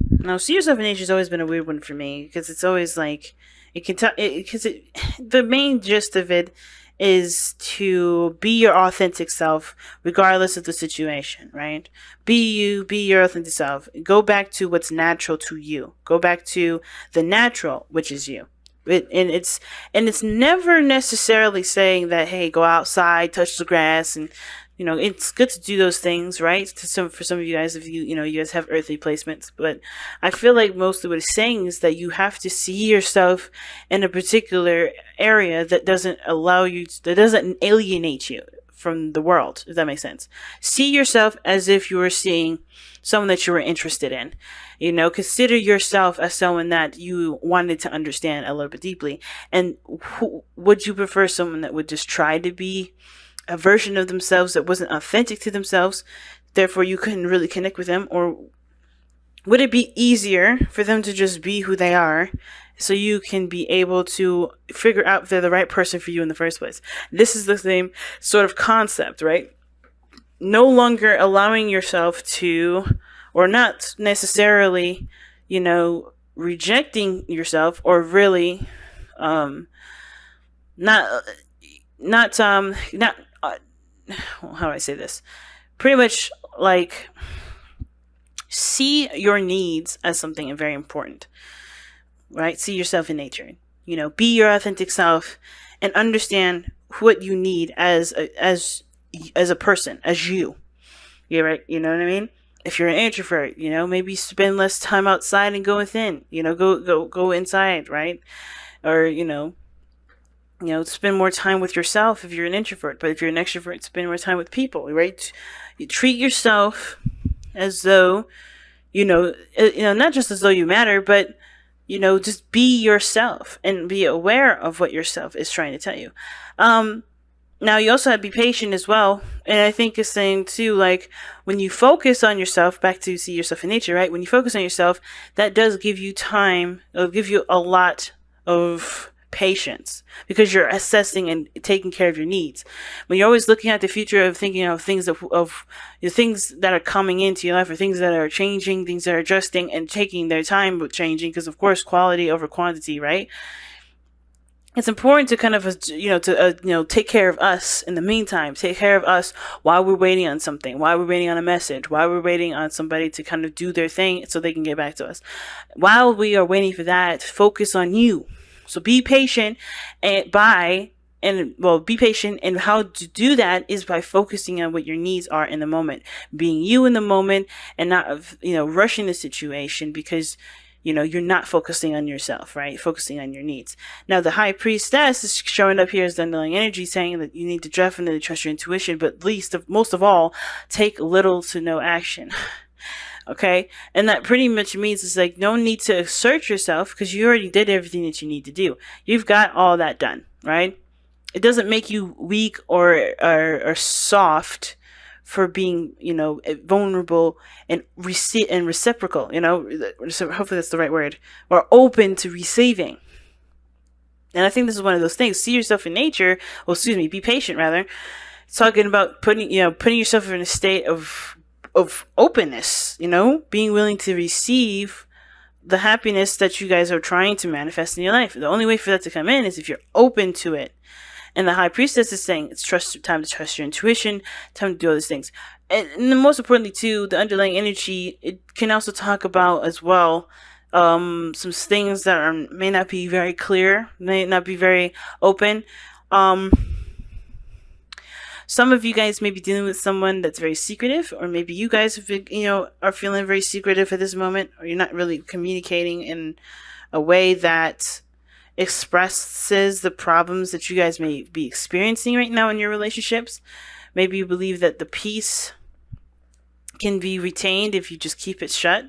Now, see yourself in nature has always been a weird one for me because it's always like it can tell because the main gist of it is to be your authentic self regardless of the situation, right? Be you, be your authentic self. Go back to what's natural to you. Go back to the natural, which is you. And it's never necessarily saying that, hey, go outside, touch the grass, and it's good to do those things, right? For some of you guys, if you guys have earthly placements, but I feel like mostly what it's saying is that you have to see yourself in a particular area that doesn't alienate you from the world, if that makes sense. See yourself as if you were seeing someone that you were interested in. Consider yourself as someone that you wanted to understand a little bit deeply. And would you prefer someone that would just try to be a version of themselves that wasn't authentic to themselves, therefore you couldn't really connect with them? Or would it be easier for them to just be who they are so you can be able to figure out if they're the right person for you in the first place? This is the same sort of concept, right? No longer allowing yourself to, or not necessarily, rejecting yourself, or really, not, not, not, how do I say this? Pretty much like see your needs as something very important, right? See yourself in nature. Be your authentic self and understand what you need as a person, as you. Yeah, right. You know what I mean? If you're an introvert, maybe spend less time outside and go within. Go inside, right? Or spend more time with yourself if you're an introvert. But if you're an extrovert, spend more time with people, right? You treat yourself as though, not just as though you matter, but, just be yourself and be aware of what yourself is trying to tell you. Now, you also have to be patient as well. And I think it's saying too, like, when you focus on yourself, back to see yourself in nature, right? When you focus on yourself, that does give you time. It'll give you a lot of patience because you're assessing and taking care of your needs. When you're always looking at the future of thinking of things of the things that are coming into your life, or things that are changing, things that are adjusting and taking their time with changing, because of course quality over quantity, right? It's important to kind of take care of us in the meantime. Take care of us while we're waiting on something, while we're waiting on a message, while we're waiting on somebody to kind of do their thing so they can get back to us. While we are waiting for that, focus on you. So be patient be patient, and how to do that is by focusing on what your needs are in the moment, being you in the moment, and not rushing the situation because you're not focusing on yourself, right? Focusing on your needs. Now, the high priestess is showing up here as the underlying energy, saying that you need to definitely trust your intuition, but most of all, take little to no action. Okay? And that pretty much means it's like no need to assert yourself because you already did everything that you need to do. You've got all that done, right? It doesn't make you weak or soft for being, vulnerable and reciprocal, hopefully that's the right word, or open to receiving. And I think this is one of those things. See yourself in nature, be patient rather. It's talking about putting yourself in a state of openness, being willing to receive the happiness that you guys are trying to manifest in your life. The only way for that to come in is if you're open to it. And the high priestess is saying it's time to trust your intuition, time to do all these things. And most importantly too, the underlying energy, it can also talk about as well some things that may not be very clear, may not be very open. Some of you guys may be dealing with someone that's very secretive, or maybe you guys have been, are feeling very secretive at this moment, or you're not really communicating in a way that expresses the problems that you guys may be experiencing right now in your relationships. Maybe you believe that the peace can be retained if you just keep it shut,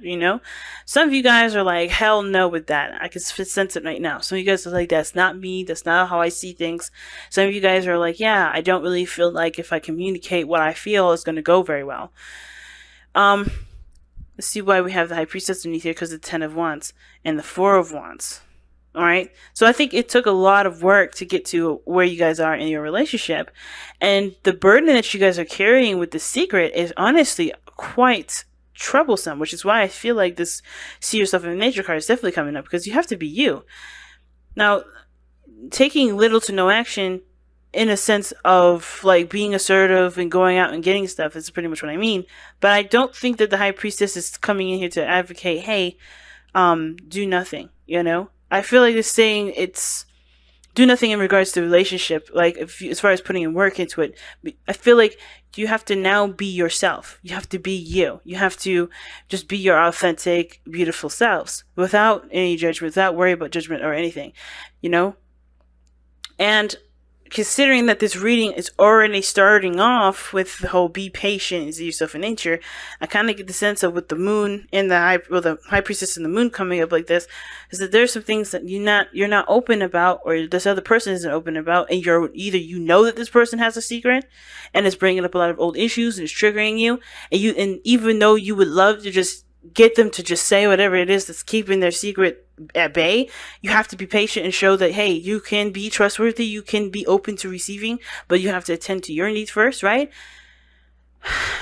Some of you guys are like, hell no with that. I can sense it right now. Some of you guys are like, that's not me. That's not how I see things. Some of you guys are like, yeah, I don't really feel like if I communicate what I feel is going to go very well. Let's see why we have the High Priestess underneath here, because the 10 of Wands and the 4 of Wands. All right. So I think it took a lot of work to get to where you guys are in your relationship. And the burden that you guys are carrying with the secret is honestly quite troublesome, which is why I feel like this see yourself in nature card is definitely coming up, because you have to be you. Now, taking little to no action in a sense of like being assertive and going out and getting stuff is pretty much what I mean. But I don't think that the high priestess is coming in here to advocate, hey, do nothing, you know? I feel like it's saying it's do nothing in regards to relationship, like if you, as far as putting in work into it. I feel like you have to now be yourself. You have to be you. You have to just be your authentic, beautiful selves without any judgment, without worry about judgment or anything, you know? And considering that this reading is already starting off with the whole be patient and see yourself in nature, I kind of get the sense of with the moon and the high priestess and the moon coming up like this, is that there's some things that you're not open about, or this other person isn't open about, and you're either you know that this person has a secret and is bringing up a lot of old issues and is triggering you, and even though you would love to just get them to just say whatever it is that's keeping their secret at bay, you have to be patient and show that, hey, you can be trustworthy, you can be open to receiving, but you have to attend to your needs first, right?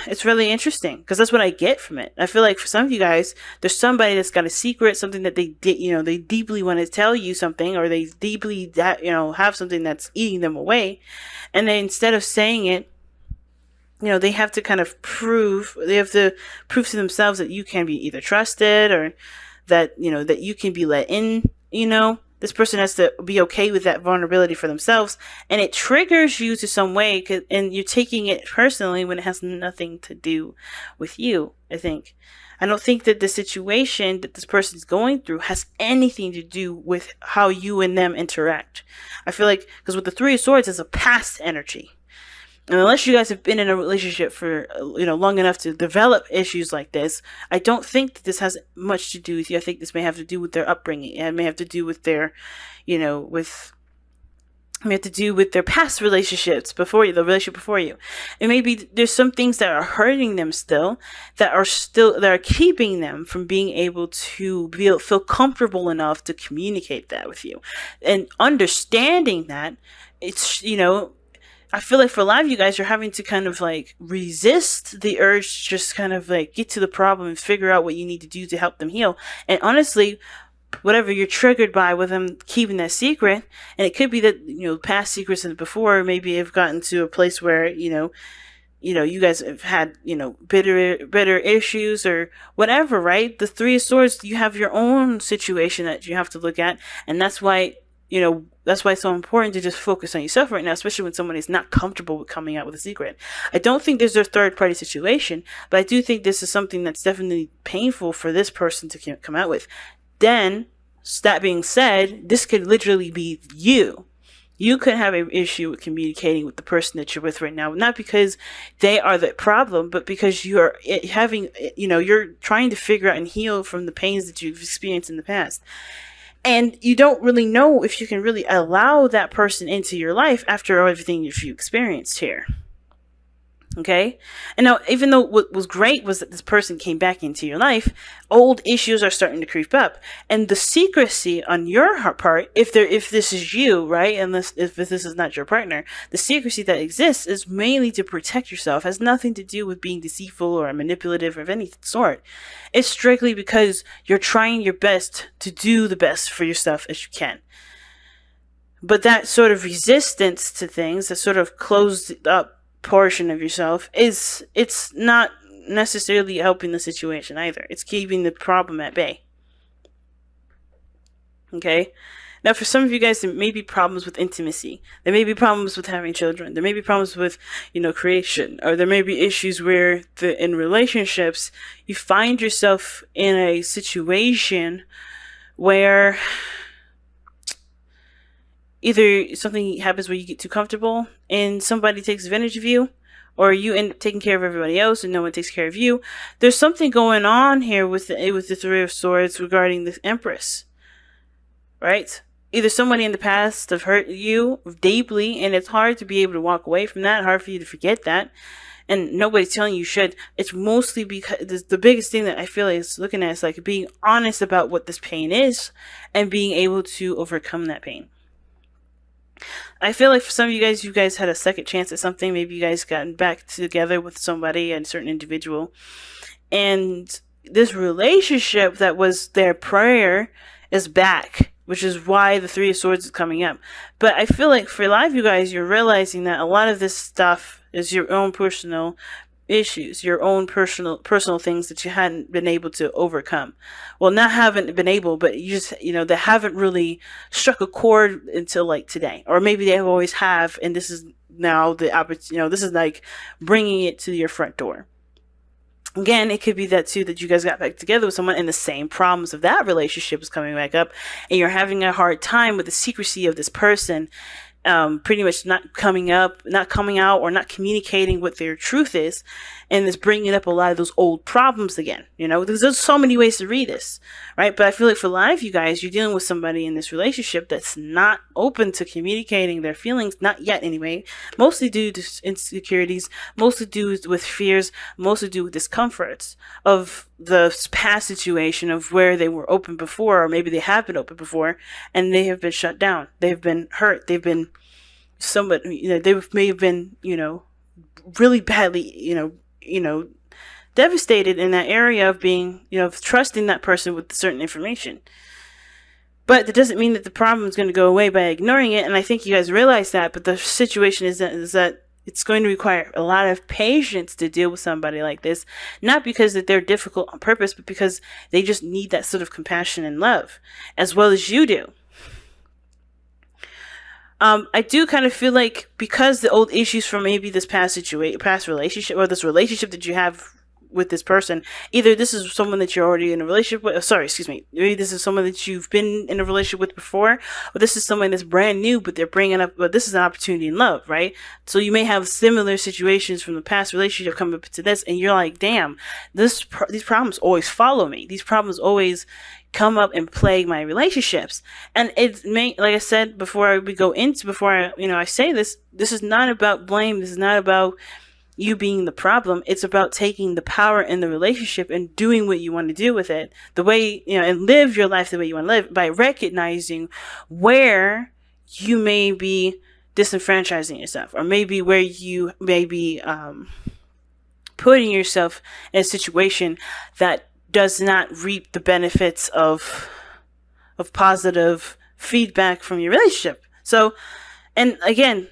It's really interesting because that's what I get from it. I feel like for some of you guys, there's somebody that's got a secret, something that they did, they deeply want to tell you something, or they deeply have something that's eating them away, and then instead of saying it, they have to kind of prove to themselves that you can be either trusted, or that, that you can be let in, this person has to be okay with that vulnerability for themselves, and it triggers you to some way, and you're taking it personally when it has nothing to do with you. I don't think that the situation that this person's going through has anything to do with how you and them interact. I feel like, because with the Three of Swords, it's a past energy. And unless you guys have been in a relationship for, long enough to develop issues like this, I don't think that this has much to do with you. I think this may have to do with their upbringing. It may have to do with their, may have to do with their past relationships before you, the relationship before you. And maybe there's some things that are hurting them still, that are keeping them from being able to feel comfortable enough to communicate that with you. And understanding that, it's, I feel like for a lot of you guys, you're having to kind of like resist the urge to just kind of like get to the problem and figure out what you need to do to help them heal. And honestly, whatever you're triggered by with them keeping that secret, and it could be that, past secrets and before maybe have gotten to a place where, you guys have had, bitter issues or whatever, right? The Three of Swords, you have your own situation that you have to look at. And that's why, that's why it's so important to just focus on yourself right now, especially when someone is not comfortable with coming out with a secret. I don't think there's a third party situation, but I do think this is something that's definitely painful for this person to come out with. Then, that being said, this could literally be you. You could have an issue with communicating with the person that you're with right now, not because they are the problem, but because you're you're trying to figure out and heal from the pains that you've experienced in the past. And you don't really know if you can really allow that person into your life after everything you've experienced here. Okay? And now, even though what was great was that this person came back into your life, old issues are starting to creep up. And the secrecy on your part, if this is you, right? If this is not your partner, the secrecy that exists is mainly to protect yourself. It has nothing to do with being deceitful or manipulative or of any sort. It's strictly because you're trying your best to do the best for yourself as you can. But that sort of resistance to things, that sort of closed up portion of yourself, it's not necessarily helping the situation either. It's keeping the problem at bay. Okay? Now, for some of you guys, there may be problems with intimacy. There may be problems with having children. There may be problems with, creation. Or there may be issues where in relationships, you find yourself in a situation where either something happens where you get too comfortable and somebody takes advantage of you, or you end up taking care of everybody else and no one takes care of you. There's something going on here with the Three of Swords regarding the Empress, right? Either somebody in the past have hurt you deeply, and it's hard to be able to walk away from that, hard for you to forget that, and nobody's telling you should. It's mostly because the biggest thing that I feel like is looking at is like being honest about what this pain is and being able to overcome that pain. I feel like for some of you guys had a second chance at something. Maybe you guys gotten back together with somebody, a certain individual, And this relationship that was their prayer is back, which is why the Three of Swords is coming up. But I feel like for a lot of you guys, you're realizing that a lot of this stuff is your own personal issues, your own personal things that you hadn't been able to overcome. Well, not haven't been able, but you just, they haven't really struck a chord until like today, or maybe they always have, and this is now the opportunity. This is like bringing it to your front door. Again, it could be that too, that you guys got back together with someone and the same problems of that relationship is coming back up, and you're having a hard time with the secrecy of this person, pretty much not coming out, or not communicating what their truth is, and it's bringing up a lot of those old problems again. There's so many ways to read this, right? But I feel like for a lot of you guys, you're dealing with somebody in this relationship that's not open to communicating their feelings, not yet anyway, mostly due to insecurities, mostly due with fears, mostly due with discomforts of the past situation of where they were open before, or maybe they have been open before, and they have been shut down. They've been hurt. They've been they may have been, really badly, devastated in that area of being, of trusting that person with certain information. But that doesn't mean that the problem is going to go away by ignoring it. And I think you guys realize that. But the situation is that it's going to require a lot of patience to deal with somebody like this. Not because that they're difficult on purpose, but because they just need that sort of compassion and love, as well as you do. I do kind of feel like because the old issues from maybe this past relationship, or this relationship that you have with this person, either this is someone that you're already in a relationship with, maybe this is someone that you've been in a relationship with before, or this is someone that's brand new, but they're bringing up, but this is an opportunity in love, right? So you may have similar situations from the past relationship come up to this, and you're like, damn, these problems always follow me. These problems always come up and plague my relationships. And it may, like I said before I say this is not about blame. This is not about you being the problem. It's about taking the power in the relationship and doing what you want to do with it, the way, and live your life the way you want to live, by recognizing where you may be disenfranchising yourself, or maybe where you may be putting yourself in a situation that does not reap the benefits of positive feedback from your relationship. So, and again,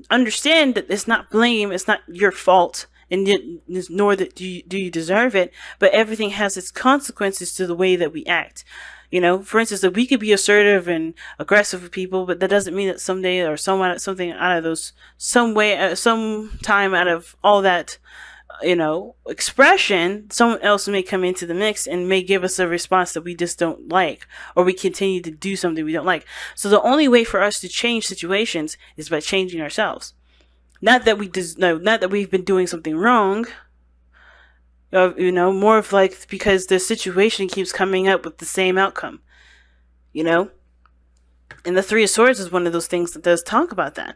understand that it's not blame, it's not your fault, and nor do you deserve it, but everything has its consequences to the way that we act. For instance, that we could be assertive and aggressive with people, but that doesn't mean that someday, or something out of those, some time out of all that, expression, someone else may come into the mix and may give us a response that we just don't like, or we continue to do something we don't like. So the only way for us to change situations is by changing ourselves. Not that we've been doing something wrong, more of like because the situation keeps coming up with the same outcome, and the Three of Swords is one of those things that does talk about that.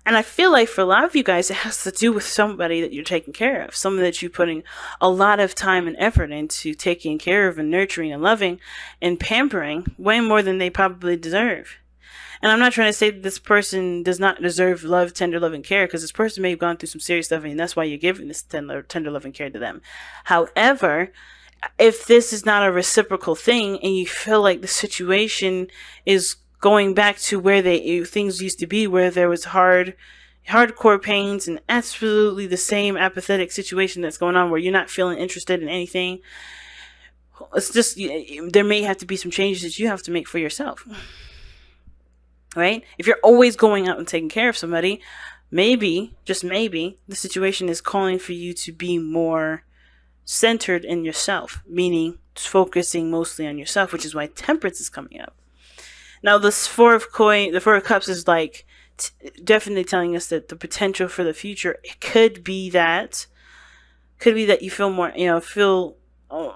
And I feel like for a lot of you guys, it has to do with somebody that you're taking care of, someone that you're putting a lot of time and effort into taking care of and nurturing and loving and pampering way more than they probably deserve. And I'm not trying to say that this person does not deserve love, tender love, and care, because this person may have gone through some serious stuff, and that's why you're giving this tender love and care to them. However, if this is not a reciprocal thing, and you feel like the situation is going back to where things used to be, where there was hardcore pains and absolutely the same apathetic situation that's going on, where you're not feeling interested in anything, it's just, there may have to be some changes that you have to make for yourself, right? If you're always going out and taking care of somebody, maybe, just maybe, the situation is calling for you to be more centered in yourself, meaning focusing mostly on yourself, which is why Temperance is coming up. Now, the Four of Cups is like definitely telling us that the potential for the future, it could be that you feel more, feel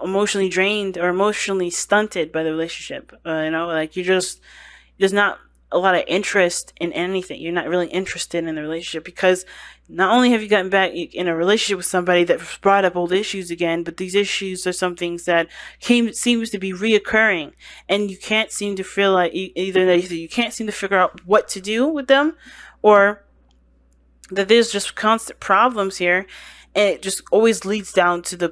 emotionally drained or emotionally stunted by the relationship. Like there's not a lot of interest in anything. You're not really interested in the relationship, because not only have you gotten back in a relationship with somebody that brought up old issues again, but these issues are some things that seems to be reoccurring, and you can't seem to feel like either you can't seem to figure out what to do with them, or that there's just constant problems here. And it just always leads down to the,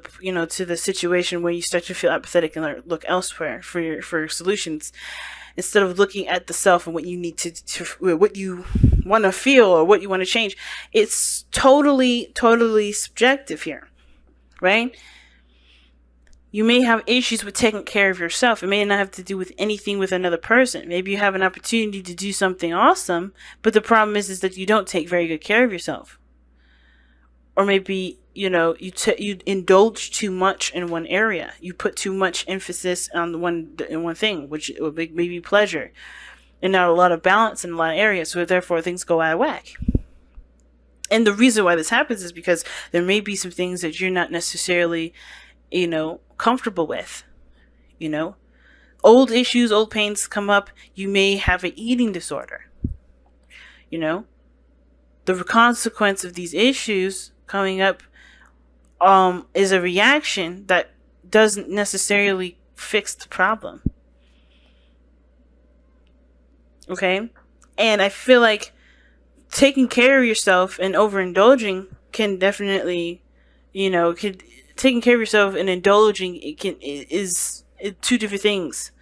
to the situation where you start to feel apathetic and look elsewhere for solutions, instead of looking at the self and what you need to what you want to feel or what you want to change. It's totally subjective here, right? You may have issues with taking care of yourself. It may not have to do with anything with another person. Maybe you have an opportunity to do something awesome, but the problem is that you don't take very good care of yourself. Or maybe, you indulge too much in one area. You put too much emphasis on one thing, which would make maybe pleasure, and not a lot of balance in a lot of areas. So therefore, things go out of whack. And the reason why this happens is because there may be some things that you're not necessarily, comfortable with. Old issues, old pains come up. You may have an eating disorder. The consequence of these issues coming up is a reaction that doesn't necessarily fix the problem. Okay? And I feel like taking care of yourself and overindulging can definitely, taking care of yourself and indulging is two different things.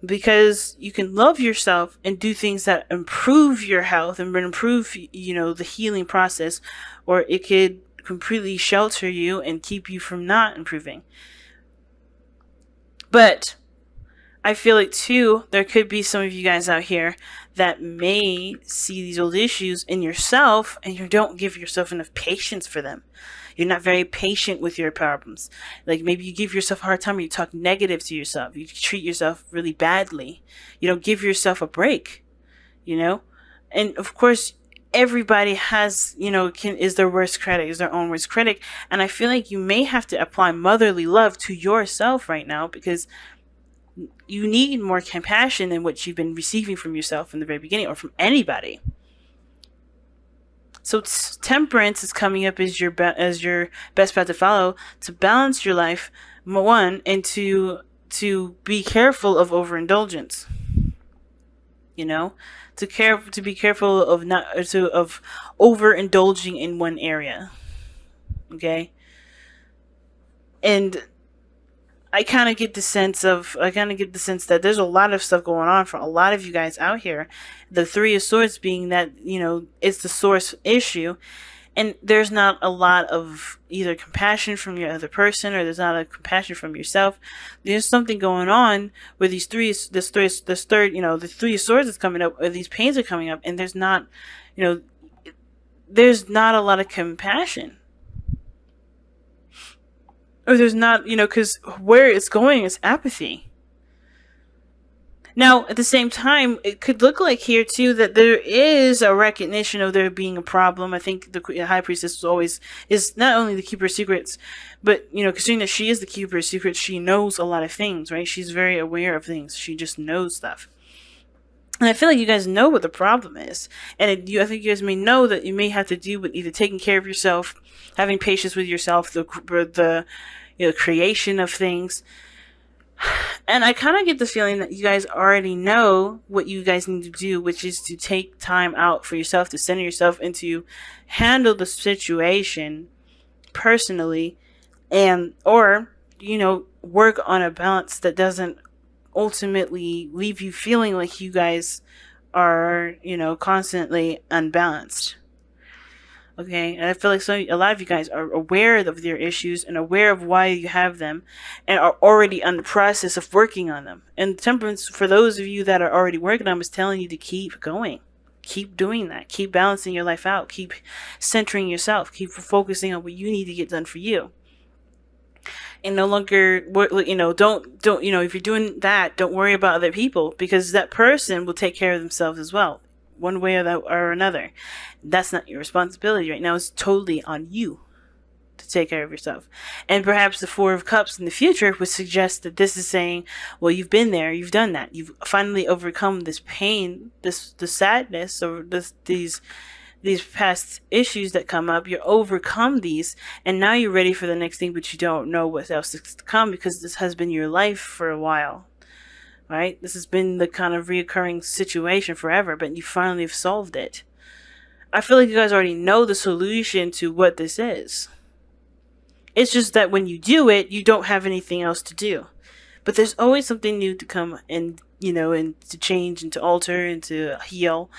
Because you can love yourself and do things that improve your health and improve, the healing process, or it could completely shelter you and keep you from not improving. But I feel like too, there could be some of you guys out here that may see these old issues in yourself and you don't give yourself enough patience for them. You're not very patient with your problems. Like maybe you give yourself a hard time or you talk negative to yourself. You treat yourself really badly. You don't give yourself a break, And of course, everybody has, is their worst critic, is their own worst critic. And I feel like you may have to apply motherly love to yourself right now, because you need more compassion than what you've been receiving from yourself in the very beginning or from anybody. So temperance is coming up as your best path to follow, to balance your life, one, and to be careful of overindulgence. To be careful of of overindulging in one area. Okay? And I kind of get the sense that there's a lot of stuff going on for a lot of you guys out here. The Three of Swords being that, it's the source issue. And there's not a lot of either compassion from your other person, or there's not a compassion from yourself. There's something going on where the Three of Swords is coming up, or these pains are coming up, and there's not a lot of compassion. Or there's not, because where it's going is apathy. Now, at the same time, it could look like here, too, that there is a recognition of there being a problem. I think the High Priestess is not only the Keeper of Secrets, but, considering that she is the Keeper of Secrets, she knows a lot of things, right? She's very aware of things. She just knows stuff. And I feel like you guys know what the problem is. And I think you guys may know that you may have to do with either taking care of yourself, having patience with yourself, the creation of things. And I kind of get the feeling that you guys already know what you guys need to do, which is to take time out for yourself, to center yourself, and to handle the situation personally, or work on a balance that doesn't ultimately leave you feeling like you guys are, constantly unbalanced. Okay, and I feel like a lot of you guys are aware of their issues and aware of why you have them, and are already on the process of working on them. And temperance, for those of you that are already working on them, is telling you to keep going. Keep doing that. Keep balancing your life out. Keep centering yourself. Keep focusing on what you need to get done for you. And no longer, don't, if you're doing that, don't worry about other people, because that person will take care of themselves as well, one way or another. That's not your responsibility right now. It's totally on you to take care of yourself. And perhaps the Four of Cups in the future would suggest that this is saying, well, you've been there, you've done that, you've finally overcome this pain, the sadness, or these past issues that come up. You overcome these, and now you're ready for the next thing, but you don't know what else is to come, because this has been your life for a while, right? This has been the kind of reoccurring situation forever, but you finally have solved it. I feel like you guys already know the solution to what this is. It's just that when you do it, you don't have anything else to do. But there's always something new to come, and and to change and to alter and to heal.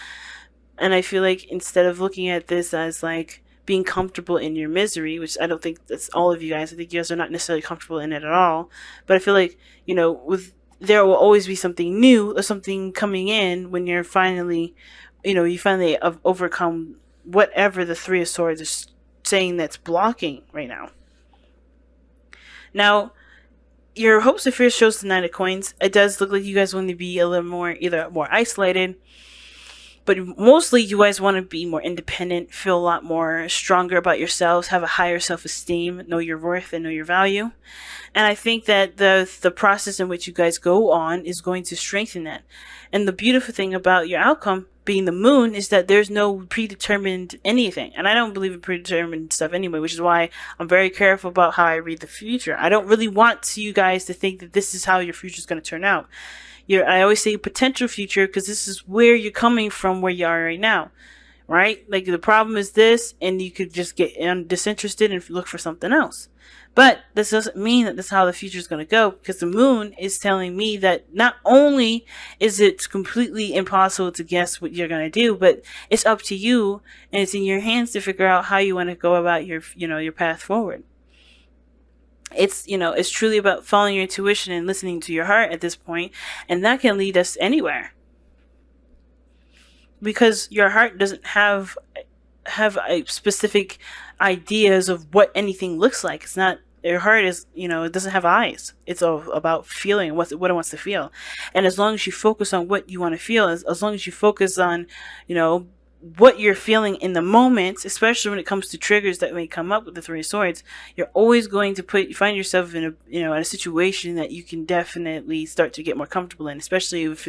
And I feel like instead of looking at this as like being comfortable in your misery, which I don't think that's all of you guys. I think you guys are not necessarily comfortable in it at all. But I feel like, with there will always be something new or something coming in when you're finally, you finally have overcome whatever the Three of Swords is saying that's blocking right now. Now, your hopes and fears shows the Nine of Coins. It does look like you guys want to be a little more, either more isolated, but mostly you guys want to be more independent, feel a lot more stronger about yourselves, have a higher self-esteem, know your worth and know your value. And I think that the process in which you guys go on is going to strengthen that. And the beautiful thing about your outcome being the moon is that there's no predetermined anything. And I don't believe in predetermined stuff anyway, which is why I'm very careful about how I read the future. I don't really want you guys to think that this is how your future is going to turn out. I always say potential future, because this is where you're coming from, where you are right now, right? Like, the problem is this, and you could just get disinterested and look for something else. But this doesn't mean that this is how the future is going to go, because the moon is telling me that not only is it completely impossible to guess what you're going to do, but it's up to you, and it's in your hands to figure out how you want to go about your path forward. It's truly about following your intuition and listening to your heart at this point, and that can lead us anywhere. Because your heart doesn't have a specific ideas of what anything looks like. It's not, your heart is, it doesn't have eyes. It's all about feeling what it wants to feel. And as long as you focus on what you want to feel, as long as you focus on, what you're feeling in the moment, especially when it comes to triggers that may come up with the Three of Swords, you're always going to find yourself in a situation that you can definitely start to get more comfortable in, especially if